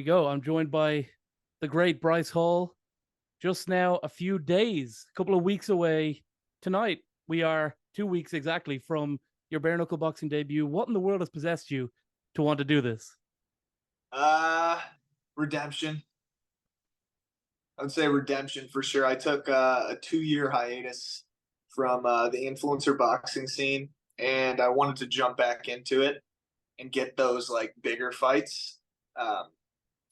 We go. I'm joined by the great Bryce Hall. Just now, a few days, a couple of weeks away. Tonight, we are 2 weeks exactly from your bare knuckle boxing debut. What in the world has possessed you to want to do this? Uh, Redemption. I would say redemption for sure. I took a 2-year hiatus from the influencer boxing scene, and I wanted to jump back into it and get those like bigger fights, um,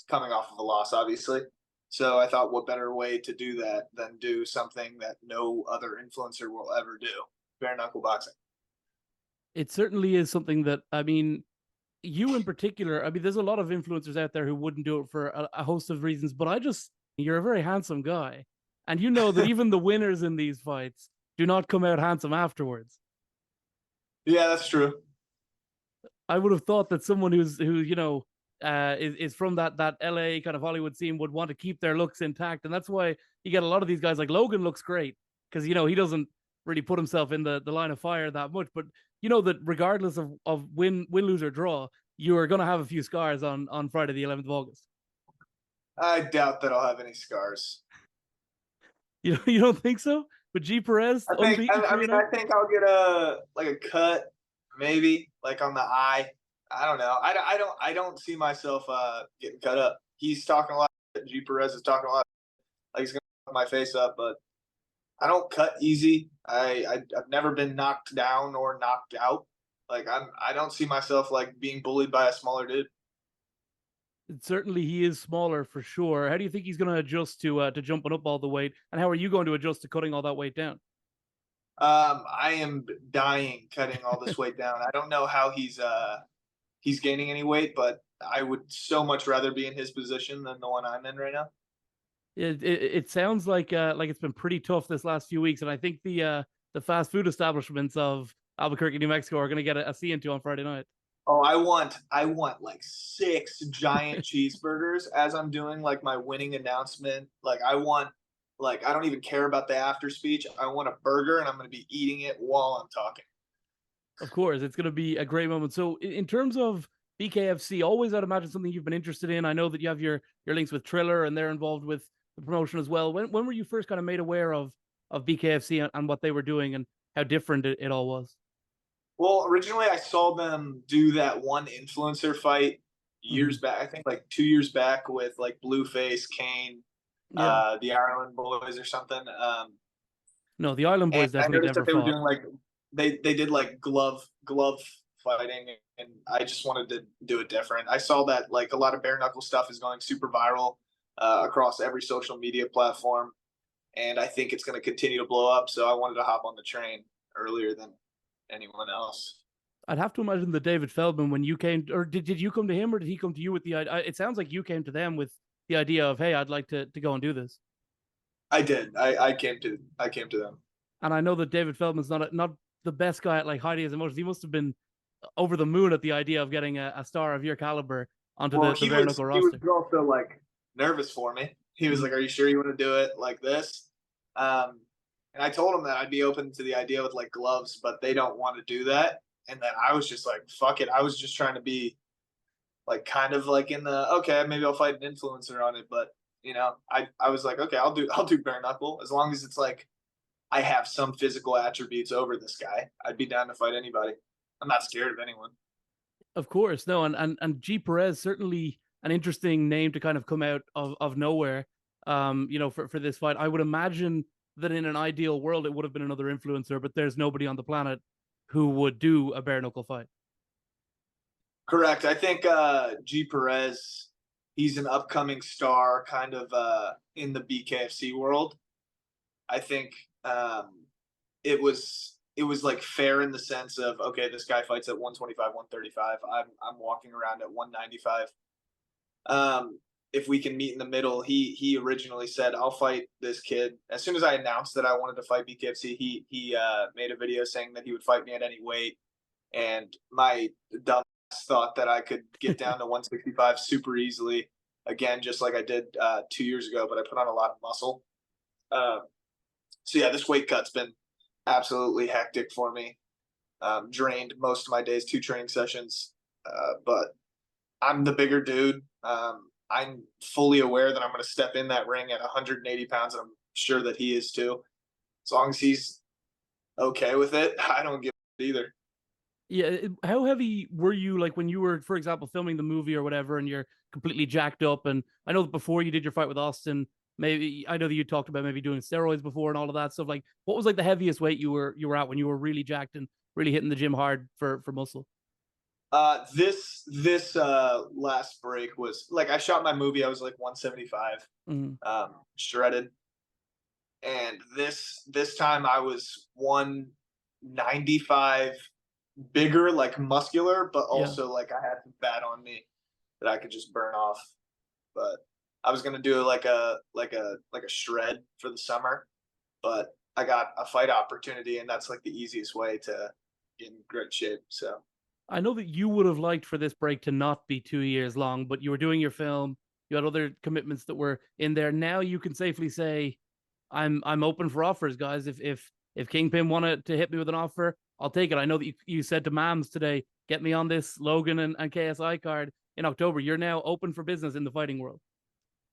coming off of a loss, obviously. So I thought, what better way to do that than do something that no other influencer will ever do? Bare knuckle boxing. It certainly is something that, you in particular, there's a lot of influencers out there who wouldn't do it for a host of reasons, but you're a very handsome guy. And you know that even the winners in these fights do not come out handsome afterwards. Yeah, that's true. I would have thought that someone who is from that LA kind of Hollywood scene would want to keep their looks intact, and that's why you get a lot of these guys like Logan looks great because he doesn't really put himself in the line of fire that much, but you know that regardless of win lose or draw, you are going to have a few scars on Friday the 11th of August. I doubt that I'll have any scars. You don't think so? But G Perez I think unbeaten I, I three mean and I zero. think I'll get a cut, maybe like on the eye. I don't know. I don't see myself getting cut up. He's talking a lot. G Perez is talking a lot. Like he's gonna fuck my face up, but I don't cut easy. I've never been knocked down or knocked out. Like I don't see myself like being bullied by a smaller dude. Certainly, he is smaller for sure. How do you think he's going to adjust to jumping up all the weight, and how are you going to adjust to cutting all that weight down? I am dying cutting all this weight down. I don't know how he's gaining any weight, but I would so much rather be in his position than the one I'm in right now. It sounds like it's been pretty tough this last few weeks, and I think the fast food establishments of Albuquerque, New Mexico, are going to get a see into on Friday night. Oh, I want like 6 giant cheeseburgers as I'm doing like my winning announcement. Like I don't even care about the after speech. I want a burger and I'm going to be eating it while I'm talking. Of course, it's going to be a great moment. So, in terms of BKFC, always I'd imagine something you've been interested in. I know that you have your links with Triller, and they're involved with the promotion as well. When were you first kind of made aware of BKFC and what they were doing and how different it all was? Well, originally I saw them do that one influencer fight Mm-hmm. years back. I think like 2 years back with like Blueface, Kane, Yeah. the Ireland Boys or something. No, the Island And Boys I definitely noticed never that they were fought. doing like they did like glove fighting, and I just wanted to do it different. I saw that like a lot of bare knuckle stuff is going super viral across every social media platform, and I think it's going to continue to blow up. So I wanted to hop on the train earlier than anyone else. I'd have to imagine that David Feldman, when you came, or did you come to him, or did he come to you with the idea? It sounds like you came to them with the idea of, hey, I'd like to go and do this. I did. I came to them. And I know that David Feldman's not the best guy at like hiding his emotions. He must have been over the moon at the idea of getting a star of your caliber onto Well, the he bare was knuckle he was roster. also like nervous for me. He was Mm-hmm. like, "Are you sure you want to do it like this?" Um, and I told him that I'd be open to the idea with like gloves, but they don't want to do that. And then I was just like, "Fuck it." I was just trying to be like kind of like in the okay, maybe I'll fight an influencer on it, but I was like, okay, I'll do bare knuckle as long as it's like I have some physical attributes over this guy. I'd be down to fight anybody. I'm not scared of anyone. Of course, no, and G Perez certainly an interesting name to kind of come out of nowhere. For this fight, I would imagine that in an ideal world it would have been another influencer, but there's nobody on the planet who would do a bare knuckle fight. Correct. I think G Perez, he's an upcoming star kind of in the BKFC world. I think it was like fair in the sense of okay, this guy fights at 125, 135. I'm walking around at 195. If we can meet in the middle, he originally said I'll fight this kid. As soon as I announced that I wanted to fight BKFC, he made a video saying that he would fight me at any weight, and my dumb thought that I could get down to 165 super easily again, just like I did 2 years ago. But I put on a lot of muscle. Uh, so yeah, this weight cut's been absolutely hectic for me. Drained most of my days, 2 training sessions, but I'm the bigger dude. I'm fully aware that I'm going to step in that ring at 180 pounds, and I'm sure that he is too. As long as he's okay with it, I don't give a shit either. Yeah, how heavy were you like when you were, for example, filming the movie or whatever, and you're completely jacked up? And I know that before you did your fight with Austin, maybe I know that you talked about maybe doing steroids before and all of that stuff. Like, what was like the heaviest weight you were at when you were really jacked and really hitting the gym hard for muscle? This last break was like I shot my movie. I was like 175, Mhm. shredded, and this time I was 195, bigger, like muscular, but Yeah. also like I had some fat on me that I could just burn off. But I was gonna do like a shred for the summer, but I got a fight opportunity, and that's like the easiest way to get in great shape. So I know that you would have liked for this break to not be 2 years long, but you were doing your film. You had other commitments that were in there. Now you can safely say, I'm open for offers, guys. If Kingpin wanted to hit me with an offer, I'll take it. I know that you said to Mams today, get me on this Logan and KSI card in October. You're now open for business in the fighting world.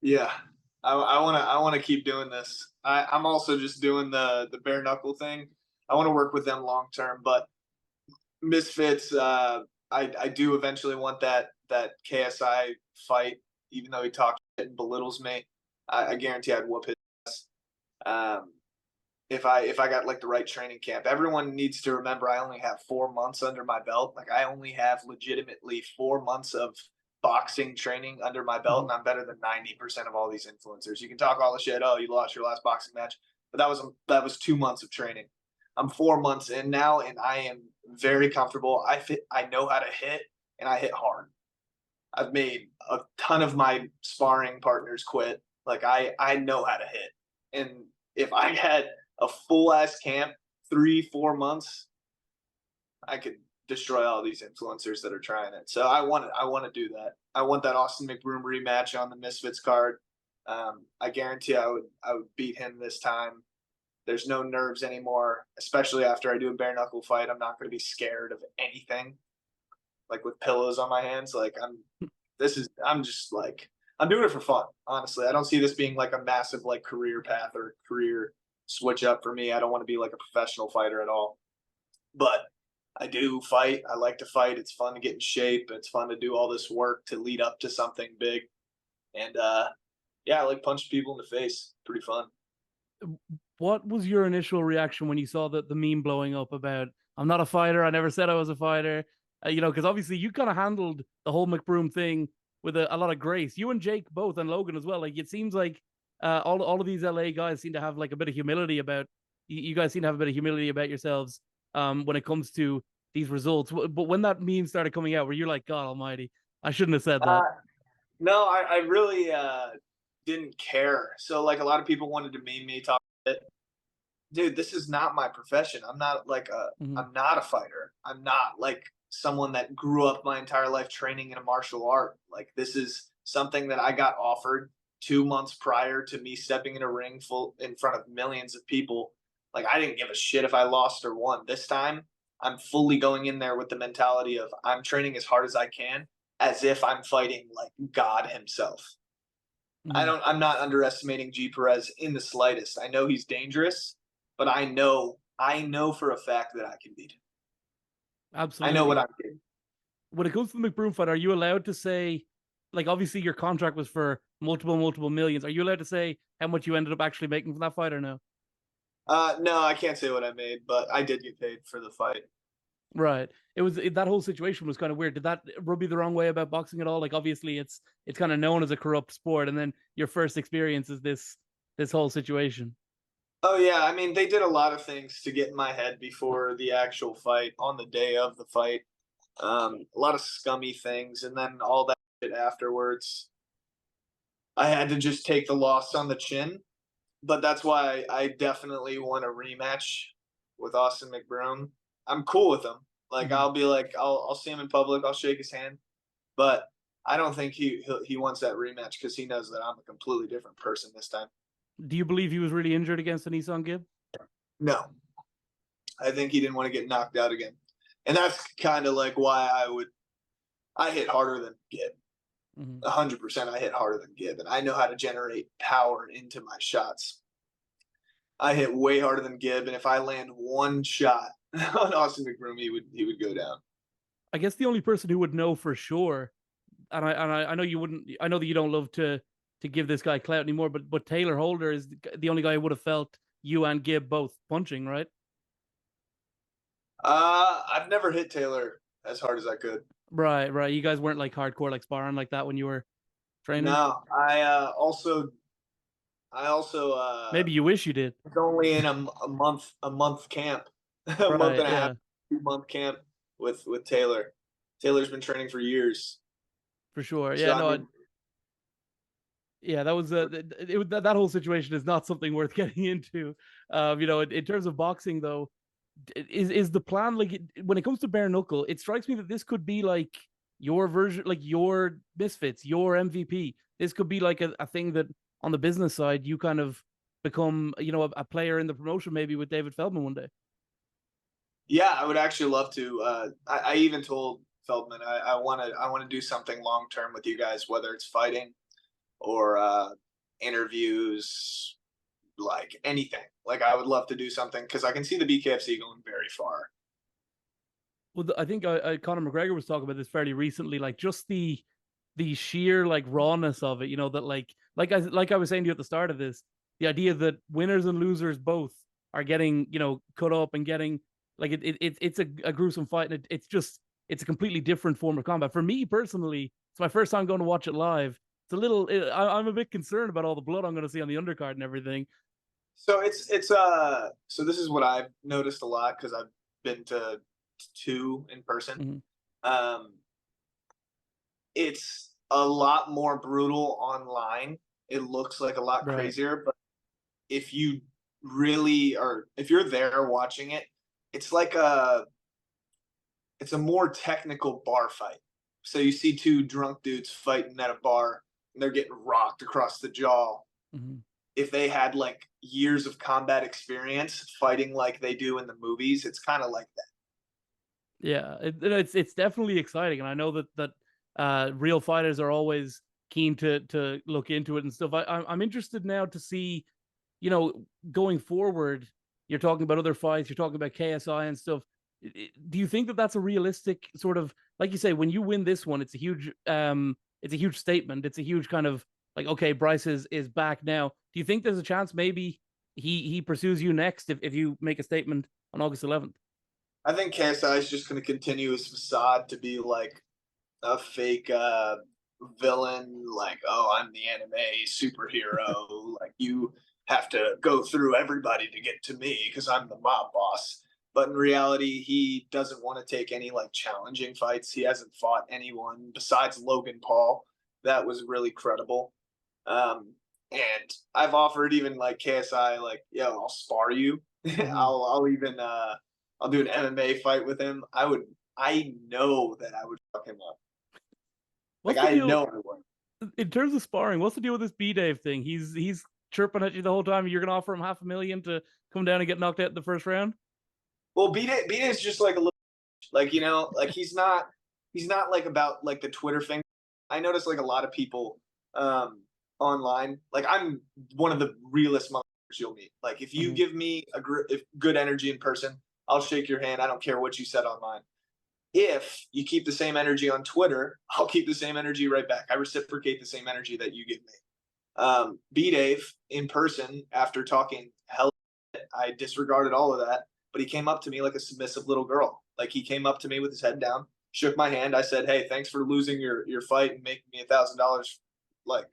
yeah, I wanna keep doing this. I'm also just doing the bare knuckle thing. I want to work with them long term, but Misfits, I do eventually want that KSI fight, even though he talks shit and belittles me. I guarantee I'd whoop his ass. Um, if I got like the right training camp. Everyone needs to remember I only have 4 months under my belt. Like I only have legitimately 4 months of boxing training under my belt, Mhm. and I'm better than 90% of all these influencers. You can talk all the shit. Oh, you lost your last boxing match, but that was 2 months of training. I'm 4 months in now, and I am very comfortable. I know how to hit, and I hit hard. I've made a ton of my sparring partners quit. Like I know how to hit. And if I had a full ass camp, 3, 4 months, I could destroy all these influencers that are trying it. So I want to do that. I want that Austin McBroom rematch on the Misfits card. I guarantee I would beat him this time. There's no nerves anymore, especially after I do a bare knuckle fight. I'm not going to be scared of anything, like with pillows on my hands. Like I'm just like I'm doing it for fun. Honestly, I don't see this being like a massive like career path or career switch up for me. I don't want to be like a professional fighter at all. But I do fight. I like to fight. It's fun to get in shape. It's fun to do all this work to lead up to something big. And yeah, I like punching people in the face. Pretty fun. What was your initial reaction when you saw the meme blowing up about I'm not a fighter, I never said I was a fighter? Because obviously you kind of handled the whole McBroom thing with a lot of grace. You and Jake both, and Logan as well. Like it seems like all of these LA guys seem to have like a bit of humility about you guys seem to have a bit of humility about yourselves when it comes to these results. But when that meme started coming out, where you're like, God Almighty, I shouldn't have said that. Uh, no, I really didn't care. So like a lot of people wanted to meme me, talk shit. Dude, this is not my profession. Mhm. I'm not a fighter. I'm not like someone that grew up my entire life training in a martial art. Like this is something that I got offered 2 months prior to me stepping in a ring full in front of millions of people. Like I didn't give a shit if I lost or won. This time I'm fully going in there with the mentality of I'm training as hard as I can, as if I'm fighting like God himself. Mhm. I'm not underestimating G Perez in the slightest. I know he's dangerous, but I know for a fact that I can beat him. I know what Absolutely. I'm getting. When it comes to the McBroom fight, are you allowed to say, like, obviously your contract was for multiple millions? Are you allowed to say how much you ended up actually making from that fight or no? No, I can't say what I made, but I did get paid for the fight. Right. That whole situation was kind of weird. Did that rub you the wrong way about boxing at all? Like, obviously, it's kind of known as a corrupt sport, and then your first experience is this whole situation. Oh yeah, I mean they did a lot of things to get in my head before the actual fight, on the day of the fight. A lot of scummy things, and then all that shit afterwards. I had to just take the loss on the chin, but that's why I definitely want a rematch with Austin McBroom. I'm cool with him. Like Mhm. I'll be like I'll see him in public, I'll shake his hand, but I don't think he wants that rematch because he knows that I'm a completely different person this time. Do you believe he was really injured against the Nissan Gib? No, I think he didn't want to get knocked out again, and that's kind of like why I hit harder than Gib. Mhm. 100% I hit harder than Gibb, and I know how to generate power into my shots. I hit way harder than Gibb, and if I land one shot on Austin McBroom, he would go down. I guess the only person who would know for sure, and I know you wouldn't. I know that you don't love to give this guy clout anymore, but Taylor Holder is the only guy who would have felt you and Gibb both punching, right? I've never hit Taylor as hard as I could. Right, right. You guys weren't like hardcore like sparring like that when you were training. No, I also Maybe you wish you did. was only in a month camp, a month Right, and a half, yeah, 2 month camp with Taylor. Taylor's been training for years, for sure. so Yeah, I no, mean, yeah, that was that whole situation is not something worth getting into. In terms of boxing though, is the plan like when it comes to bare knuckle? It strikes me that this could be like your version, like your misfits, your MVP. This could be like a thing that on the business side you kind of become, a player in the promotion maybe with David Feldman one day. yeah, I would actually love to. I even told Feldman I want to do something long term with you guys, whether it's fighting or interviews, like anything. Like I would love to do something because I can see the BKFC going very far. Well, I think Conor McGregor was talking about this fairly recently, like just the sheer like rawness of it. That like I was saying to you at the start of this, the idea that winners and losers both are getting cut up and getting like it's a gruesome fight, and it's a completely different form of combat. For me personally, it's my first time going to watch it live. It's a little. I'm a bit concerned about all the blood I'm going to see on the undercard and everything. So so this is what I've noticed a lot because I've been to two in person. Mhm. Um, it's a lot more brutal online. It looks like a lot Right. crazier, but if you really are, if you're there watching it, it's like it's a more technical bar fight. So you see two drunk dudes fighting at a bar and they're getting rocked across the jaw. Mhm. If they had like years of combat experience fighting like they do in the movies, it's kind of like that. Yeah, it's definitely exciting, and I know that real fighters are always keen to look into it and stuff. I'm interested now to see, going forward. You're talking about other fights. You're talking about KSI and stuff. Do you think that that's a realistic sort of, like you say, when you win this one, it's a huge statement. It's a huge kind of like, okay, Bryce is back now. Do you think there's a chance maybe he pursues you next if you make a statement on August 11th? I think KSI is just going to continue his facade to be like a fake villain, like, oh, I'm the anime superhero. Like, you have to go through everybody to get to me because I'm the mob boss. But in reality, he doesn't want to take any like challenging fights. He hasn't fought anyone besides Logan Paul. That was really credible. And I've offered even like KSI, like, yo, I'll spar you. Mm-hmm. I'll even I'll do an MMA fight with him. I know that I would fuck him up. Like What's the I deal know I would. in terms of sparring? What's the deal with this B Dave thing? He's chirping at you the whole time. You're gonna offer him 500,000 to come down and get knocked out in the first round. Well, Beat is just like a little, like, like he's not like about like the Twitter thing. I notice like a lot of people online, like I'm one of the realest motherfuckers you'll meet. Like if you Mm-hmm. give me if good energy in person, I'll shake your hand. I don't care what you said online. If you keep the same energy on Twitter, I'll keep the same energy right back. I reciprocate the same energy that you give me. B Dave in person, after talking hell, I disregarded all of that, but he came up to me like a submissive little girl. Like he came up to me with his head down, shook my hand. I said, "Hey, thanks for losing your fight and making me $1,000 like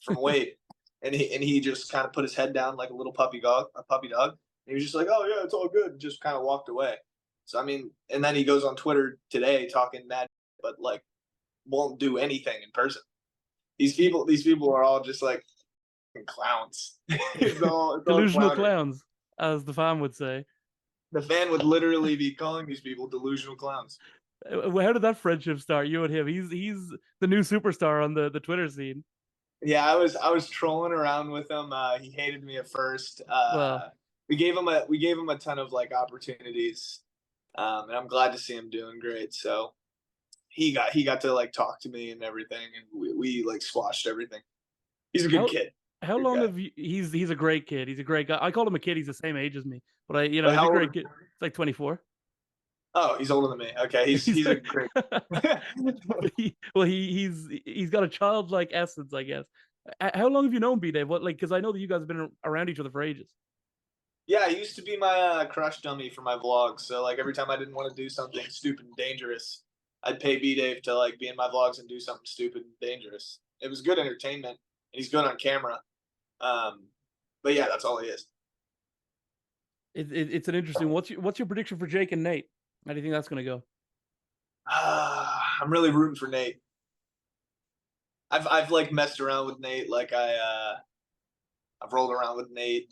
from Wade." And he just kind of put his head down like a little puppy dog, a puppy dog. And he was just like, "Oh yeah, it's all good," and just kind of walked away. So I mean, and then he goes on Twitter today talking mad, but like won't do anything in person. These people are all just like clowns. It's all Delusional clownery. clowns, as the fan would say. The fan would literally be calling these people delusional clowns. How did that friendship start? You and him. He's the new superstar on the Twitter scene. Yeah, I was trolling around with him. He hated me at first. Well, We gave him a ton of like opportunities, and I'm glad to see him doing great. So he got to like talk to me and everything, and we like squashed everything. He's a good How kid. how Good long guy. have you? He's a great kid. He's a great guy. I call him a kid. He's the same age as me, but But he's a how old? great kid. It's like 24. Oh, he's older than me. Okay, He's he's a like, great. he's got a childlike essence, I guess. How long have you known B Dave? What, like, because I know that you guys have been around each other for ages. Yeah, he used to be my crush dummy for my vlogs. So like every time I didn't want to do something stupid and dangerous, I'd pay B Dave to like be in my vlogs and do something stupid and dangerous. It was good entertainment, and he's good on camera. Um, but yeah, that's all he is. It's an interesting. What's your prediction for Jake and Nate? How do you think that's going to go? I'm really rooting for Nate. I've like messed around with Nate, like I've rolled around with Nate,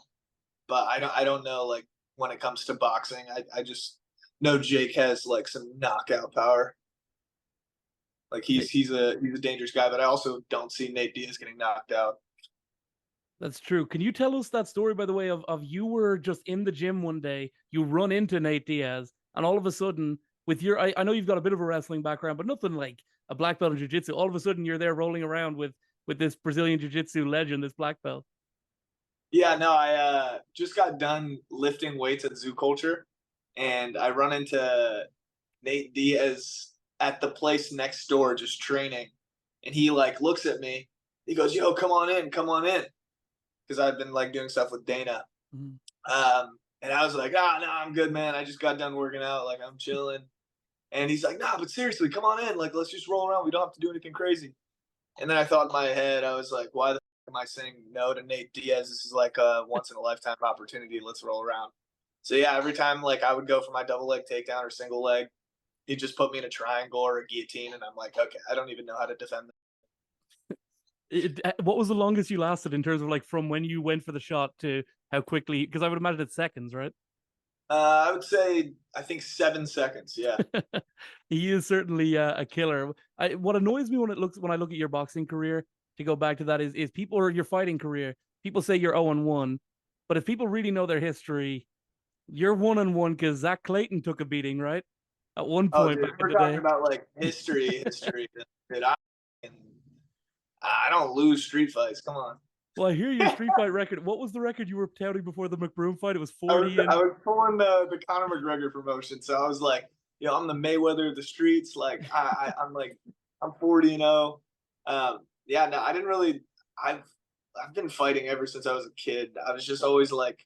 but I don't know like when it comes to boxing. I just know Jake has like some knockout power. Like he's a dangerous guy, but I also don't see Nate Diaz getting knocked out. That's true. Can you tell us that story, by the way, of you were just in the gym one day, you run into Nate Diaz, and all of a sudden, with your, I know you've got a bit of a wrestling background, but nothing like a black belt in jiu-jitsu. All of a sudden, you're there rolling around with this Brazilian jiu-jitsu legend, this black belt. Yeah, no, I just got done lifting weights at Zoo Culture, and I run into Nate Diaz at the place next door just training, and he like looks at me. He goes, "Yo, come on in," because I've been like doing stuff with Dana. Mhm. And I was like, "Ah, no, I'm good, man. I just got done working out. Like I'm chilling." And he's like, "Nah, but seriously, come on in. Like let's just roll around. We don't have to do anything crazy." And then I thought in my head, I was like, "Why the am I saying no to Nate Diaz? This is like a once in a lifetime opportunity. Let's roll around." So yeah, every time like I would go for my double leg takedown or single leg, he'd just put me in a triangle or a guillotine, and I'm like, okay, I don't even know how to defend this. What was the longest you lasted in terms of like from when you went for the shot to how quickly? Because I would imagine it's seconds, right? I would say I think 7 seconds. Yeah. He is certainly a killer. What annoys me when I look at your boxing career, to go back to that, is people, or your fighting career. People say you're 0-1, but if people really know their history, you're 1-1 because Zach Clayton took a beating, right? At one Oh, point dude, back in we're the talking day. about like history. Dude, I don't lose street fights. Come on. Well, I hear your street fight record. What was the record you were touting before the McBroom fight? It was 40 I and was pulling the Conor McGregor promotion, so I was like, I'm the Mayweather of the streets. Like I'm like I'm 40-0. Yeah, no, I didn't really. I've I've been fighting ever since I was a kid. I was just always like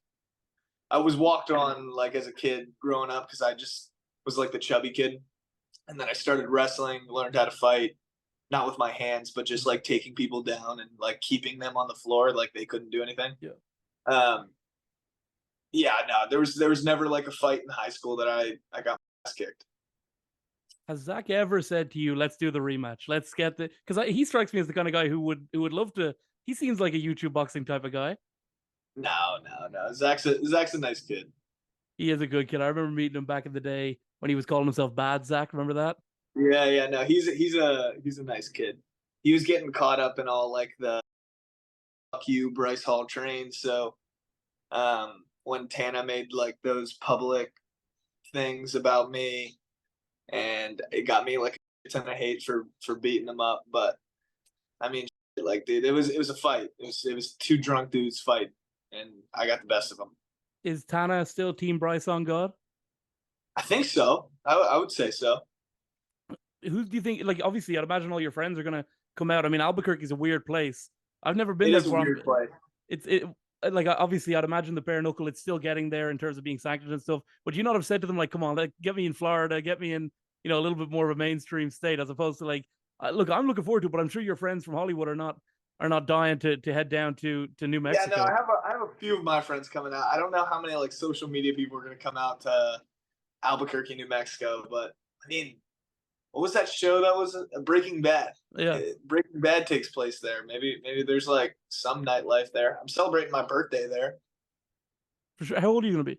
I was walked on like as a kid growing up because I just was like the chubby kid, and then I started wrestling, learned how to fight, not with my hands, but just like taking people down and like keeping them on the floor like they couldn't do anything. yeah. Um, yeah, no, there was never like a fight in high school that I got my ass kicked. Has Zach ever said to you, "Let's do the rematch. Let's get the"? Because he strikes me as the kind of guy who would love to. He seems like a YouTube boxing type of guy. No. Zach's a nice kid. He is a good kid. I remember meeting him back in the day when he was calling himself Bad Zach. Remember that? Yeah. No, he's a nice kid. He was getting caught up in all like the fuck you Bryce Hall trains. So when Tana made like those public things about me, and it got me like a ton of hate for beating him up. But I mean, like, dude, it was a fight. It was two drunk dudes fight, and I got the best of them. Is Tana still Team Bryce on God? I think so. I would say so. Who do you think? Like, obviously, I'd imagine all your friends are gonna come out. I mean, Albuquerque's a weird place. I've never been It there is a before. weird play. It's it like obviously, I'd imagine the bare-knuckle. It's still getting there in terms of being sanctioned and stuff. But you not have said to them like, "Come on, like, get me in Florida, get me in, a little bit more of a mainstream state," as opposed to like, look, I'm looking forward to it, but I'm sure your friends from Hollywood are not dying to head down to New Yeah, no, Mexico. I have a few of my friends coming out. I don't know how many like social media people are going to come out to Albuquerque, New Mexico, but I mean, what was that show that was Breaking Bad? Yeah, Breaking Bad takes place there. Maybe there's like some nightlife there. I'm celebrating my birthday there. for sure. How old are you gonna be?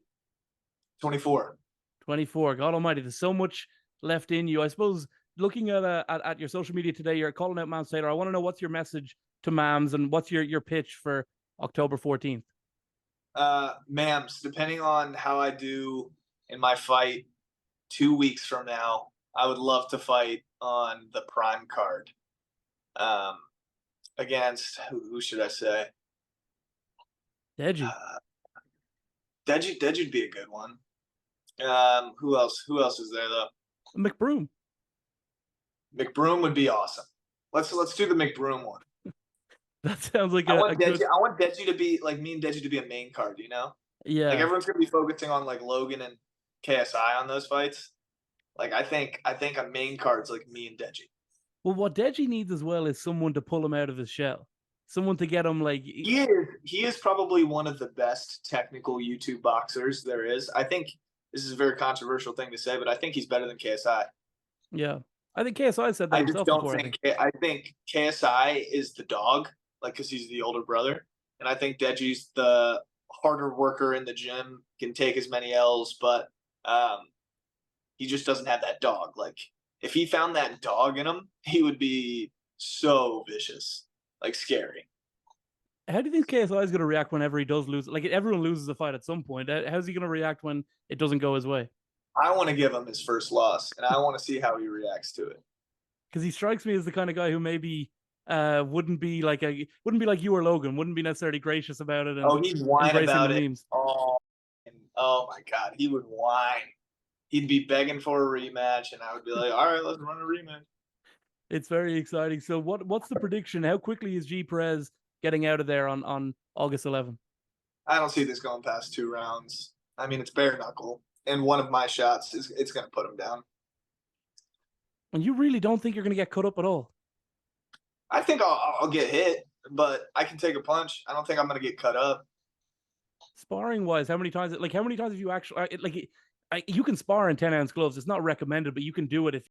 24. 24. God Almighty, there's so much left in you. I suppose looking at your social media today, you're calling out Mams Taylor. I want to know what's your message to Mams and what's your pitch for October 14th. Ma'ams, depending on how I do in my fight 2 weeks from now, I would love to fight on the Prime card. Um, against who should I say? Deji. Deji'd be a good one. Who else? Who else is there though? McBroom. McBroom would be awesome. Let's do the McBroom one. That sounds like I a want good. Deji. I want Deji to be like me and Deji to be a main card. You know, like Yeah. everyone's gonna be focusing on like Logan and KSI on those fights. Like I think a main card's like me and Deji. Well, what Deji needs as well is someone to pull him out of his shell. Someone to get him like. He is probably one of the best technical YouTube boxers there is. I think this is a very controversial thing to say, but I think he's better than KSI. Yeah. I think KSI said that I just himself don't before, I think think. I think KSI is the dog, like because he's the older brother, and I think Deji's the harder worker in the gym, can take as many L's, but um, he just doesn't have that dog. Like if he found that dog in him, he would be so vicious, like scary. How do you think KSI is going to react whenever he does lose? Like everyone loses a fight at some point. How's he going to react when it doesn't go his way? I want to give him his first loss, and I want to see how he reacts to it. Because he strikes me as the kind of guy who maybe wouldn't be like you or Logan, wouldn't be necessarily gracious about it and Oh, he'd whine embracing the about it. memes. Oh my god, he would whine. He'd be begging for a rematch, and I would be like, "All right, let's run a rematch." It's very exciting. So what's the prediction? How quickly is G Perez getting out of there on August 11th? I don't see this going past 2 rounds. I mean, it's bare knuckle, and one of my shots is it's going to put him down. And you really don't think you're going to get cut up at all? I think I'll get hit, but I can take a punch. I don't think I'm going to get cut up. Sparring wise, how many times have you actually like you can spar in 10-ounce gloves? It's not recommended, but you can do it if